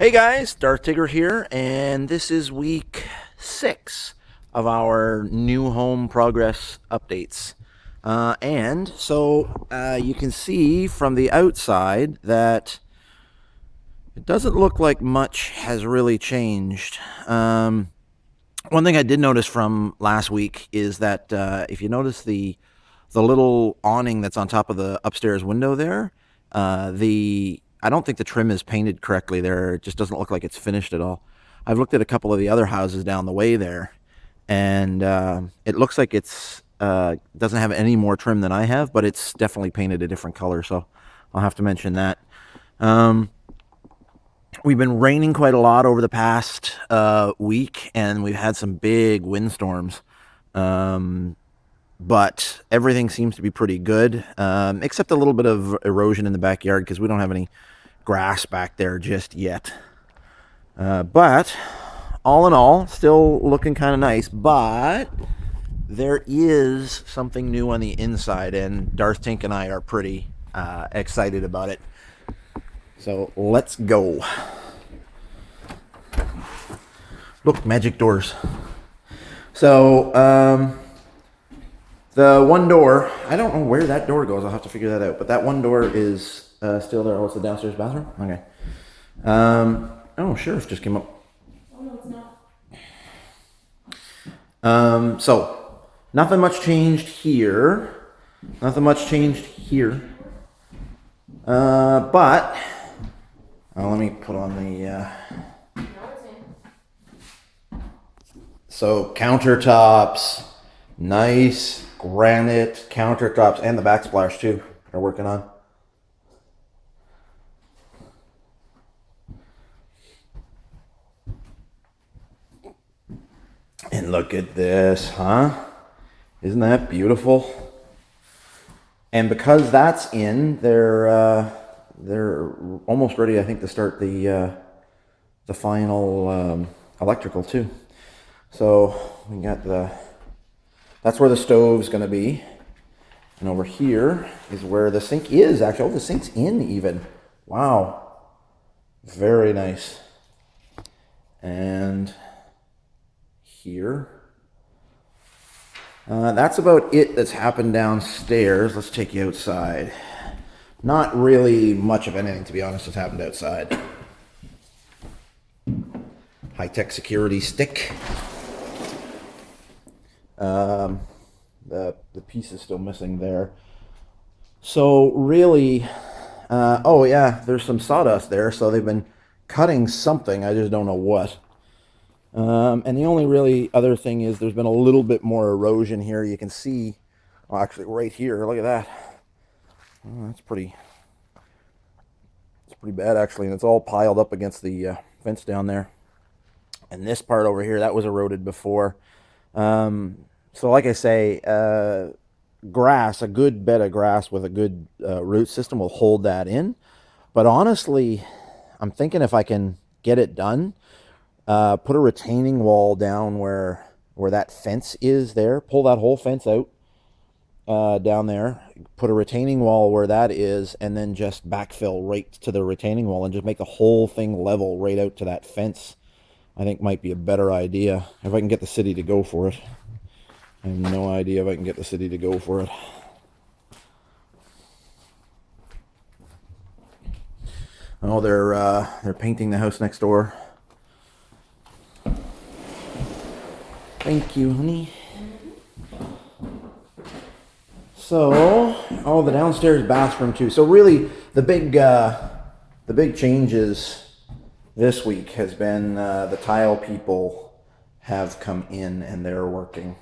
Hey guys, Darth Tigger here, and this is week 6 of our new home progress updates. You can see from the outside that it doesn't look like much has really changed. One thing I did notice from last week is that if you notice the little awning that's on top of the upstairs window there, I don't think the trim is painted correctly there. It just doesn't look like it's finished at all. I've looked at a couple of the other houses down the way there, and it looks like it's doesn't have any more trim than I have, but it's definitely painted a different color. So I'll have to mention that. We've been raining quite a lot over the past week, and we've had some big windstorms. But everything seems to be pretty good, except a little bit of erosion in the backyard because we don't have any grass back there just yet. But all in all, still looking kind of nice. But there is something new on the inside, and Darth Tink and I are pretty excited about it. So let's go. Look, magic doors. So, the one door, I don't know where that door goes. I'll have to figure that out. But that one door is still there. Oh, it's the downstairs bathroom? Okay. Oh, sheriff just came up. Oh, no, it's not. So, nothing much changed here. Nothing much changed here. But, let me put on the... No, it's in. So, countertops, nice granite countertops, and the backsplash too. They're working on. And look at this, huh? Isn't that beautiful? And because that's in, they're almost ready, I think, to start the final electrical too. So we got that's where the stove's going to be. And over here is where the sink is, actually. Oh, the sink's in even. Wow. Very nice. And here. That's about it that's happened downstairs. Let's take you outside. Not really much of anything, to be honest, has happened outside. High-tech security stick. The piece is still missing there. So really, oh yeah, there's some sawdust there. So they've been cutting something. I just don't know what. And the only really other thing is there's been a little bit more erosion here. You can see, well, actually right here. Look at that. Oh, it's pretty bad actually, and it's all piled up against the fence down there. And this part over here, that was eroded before. So like I say, grass, a good bed of grass with a good root system will hold that in. But honestly, I'm thinking if I can get it done, put a retaining wall down where that fence is there, pull that whole fence out down there, put a retaining wall where that is, and then just backfill right to the retaining wall and just make the whole thing level right out to that fence. I think might be a better idea if I can get the city to go for it. I have no idea if I can get the city to go for it. Oh, they're painting the house next door. Thank you, honey. So, oh, the downstairs bathroom too. So really, the big changes this week has been the tile people have come in and they're working,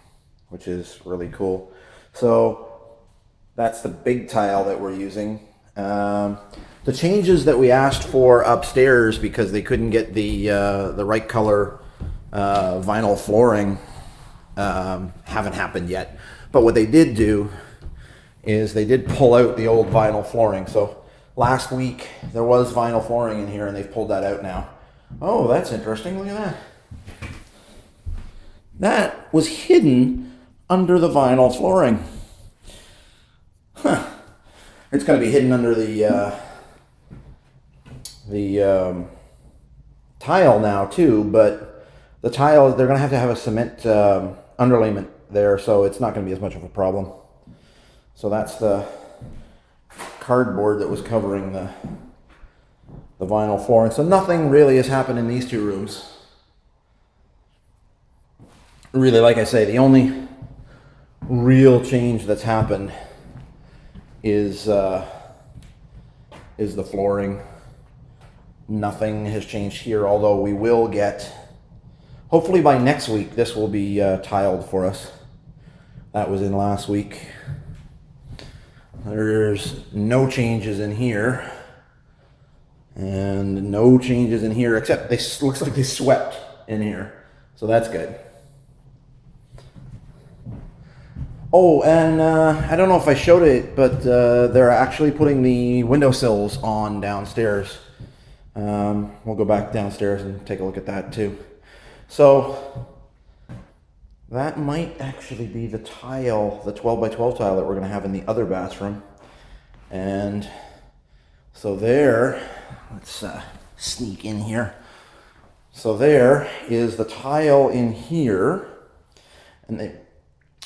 which is really cool. So that's the big tile that we're using. The changes that we asked for upstairs because they couldn't get the right color vinyl flooring haven't happened yet. But what they did do is they did pull out the old vinyl flooring. So last week there was vinyl flooring in here and they've pulled that out now. Oh, that's interesting. Look at that. That was hidden under the vinyl flooring. Huh. It's going to be hidden under the tile now too, but the tile, they're going to have a cement underlayment there, so it's not going to be as much of a problem. So that's the cardboard that was covering the vinyl floor. And so nothing really has happened in these two rooms. Really, like I say, the only real change that's happened is the flooring. Nothing has changed here, although we will get, hopefully by next week, this will be tiled for us. That was in last week. There's no changes in here. And no changes in here, except they looks like they swept in here. So that's good. Oh, and I don't know if I showed it, but they're actually putting the windowsills on downstairs. We'll go back downstairs and take a look at that too. So that might actually be the tile, the 12 by 12 tile that we're going to have in the other bathroom. And so there, let's sneak in here. So there is the tile in here, and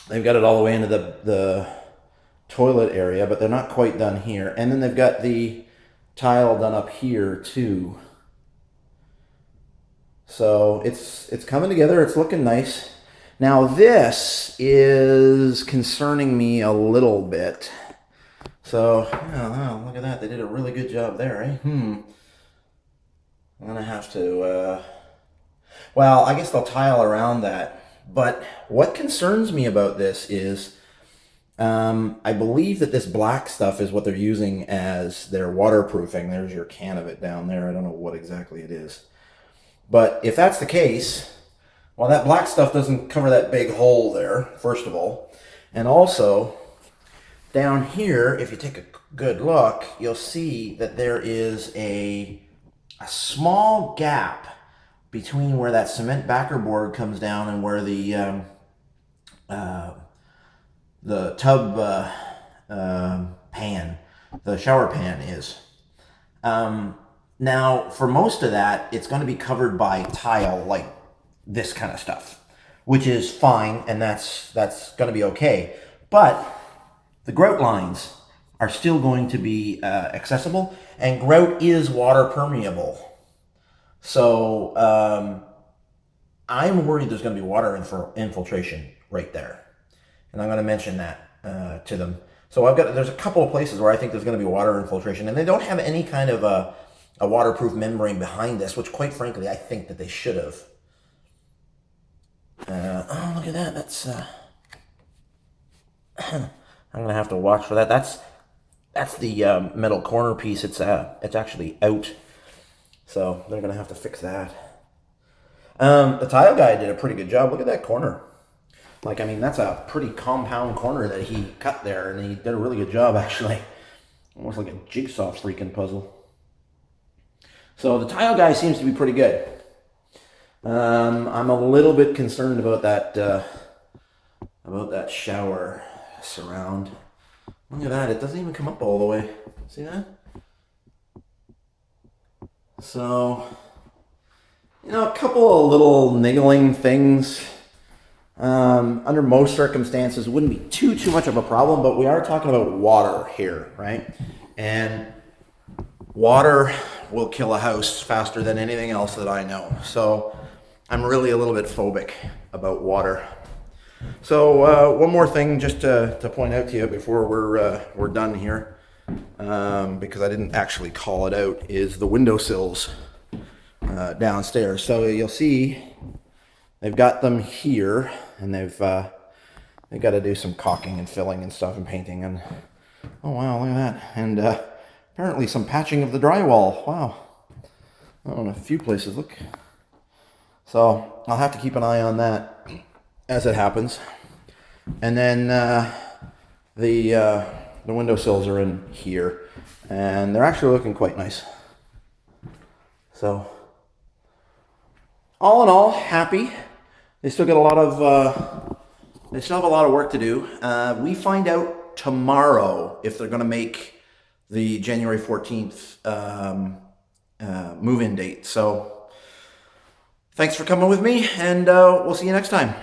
they've got it all the way into the toilet area, but they're not quite done here. And then they've got the tile done up here too. So it's coming together. It's looking nice. Now this is concerning me a little bit. So, oh, look at that. They did a really good job there, eh? I'm going to have to, well, I guess they'll tile around that. But what concerns me about this is, I believe that this black stuff is what they're using as their waterproofing. There's your can of it down there. I don't know what exactly it is. But if that's the case, well, that black stuff doesn't cover that big hole there, first of all. And also, down here, if you take a good look, you'll see that there is a small gap between where that cement backer board comes down and where the tub pan, the shower pan is. Now, for most of that, it's going to be covered by tile, like this kind of stuff, which is fine, and that's going to be okay. But the grout lines are still going to be accessible, and grout is water permeable. So I'm worried there's going to be water infiltration right there, and I'm going to mention that to them. So there's a couple of places where I think there's going to be water infiltration, and they don't have any kind of a waterproof membrane behind this, which quite frankly I think that they should have. Oh, look at that! That's I'm going to have to watch for that. That's the metal corner piece. It's actually out. So they're going to have to fix that. The tile guy did a pretty good job. Look at that corner. Like, I mean, that's a pretty compound corner that he cut there, and he did a really good job, actually. Almost like a jigsaw freaking puzzle. So the tile guy seems to be pretty good. I'm a little bit concerned about that shower surround. Look at that. It doesn't even come up all the way. See that? So, a couple of little niggling things. Under most circumstances, it wouldn't be too much of a problem, but we are talking about water here, right? And water will kill a house faster than anything else that I know. So I'm really a little bit phobic about water. So one more thing just to point out to you before we're done here, because I didn't actually call it out, is the windowsills downstairs. So you'll see they've got them here, and they've got to do some caulking and filling and stuff and painting, and oh wow, look at that. And apparently some patching of the drywall. Wow. On a few places, look. So I'll have to keep an eye on that as it happens. And then the windowsills are in here, and they're actually looking quite nice. So all in all, happy. They still got a lot of they still have a lot of work to do. We find out tomorrow if they're going to make the January 14th move-in date. So thanks for coming with me, and we'll see you next time.